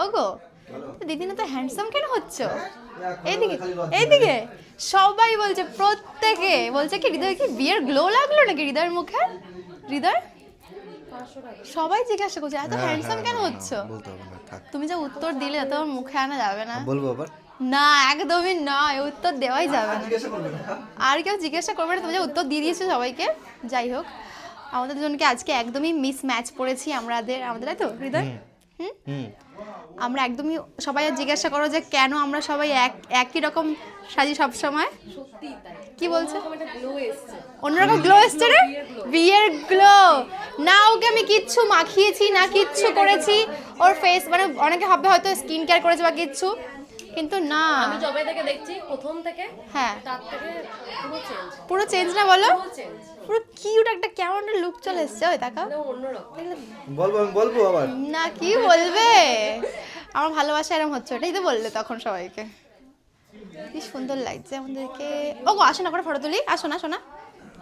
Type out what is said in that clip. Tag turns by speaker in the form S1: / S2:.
S1: ওগো দিদি না তো হ্যান্ডসাম কেন হচ্ছ? এইদিকে এইদিকে সবাই বলছে, প্রত্যেকে বলছে কি হৃদয় কি বিয়ের গ্লো লাগলো নাকি হৃদয়ের মুখে? হৃদয় সবাই জিজ্ঞাসা করছে এত হ্যান্ডসাম কেন হচ্ছ? তুমি যা উত্তর দিলে তো মুখে আনা যাবে না।
S2: বলবো আবার
S1: না একদমই নয়, উত্তর দেওয়াই যাবে না। আর কেউ জিজ্ঞাসা করবে না, তুমি যে উত্তর দিয়ে দিয়েছো সবাইকে। যাই হোক, আমাদের দুজনকে আজকে একদমই মিস ম্যাচ পড়েছি আমাদের তাই তো হৃদয়? আমরা একদমই সবাই জিজ্ঞাসা করো যে কেন আমরা সবাই একই রকম সাজি সব সময়। কি বলছো? অন্যরকম গ্লো এসছে রে, বিয়ের গ্লো। না ওকে আমি কিচ্ছু মাখিয়েছি না কিচ্ছু করেছি, ওর ফেস মানে অনেকে হবে হয়তো স্কিন কেয়ার করেছে বা কিচ্ছু, কিন্তু না
S3: আমি যবে থেকে দেখছি প্রথম থেকে
S1: হ্যাঁ
S3: তার থেকে
S1: পুরো চেঞ্জ না বলো,
S3: চেঞ্জ
S1: পুরো কিউট একটা কেমন লুক চলে এসছে। ওই তাকাও
S3: অন্যরকম।
S2: বলবো, আমি বলবো আবার।
S1: না কি বলবে, আমার ভালোবাসা এরকম হচ্ছে, এটাই তো বললে তখন সবাইকে। কি সুন্দর লাগছে আমাদেরকে। ও গো আসো না করে ফটো তুলি, আসো না শোনা।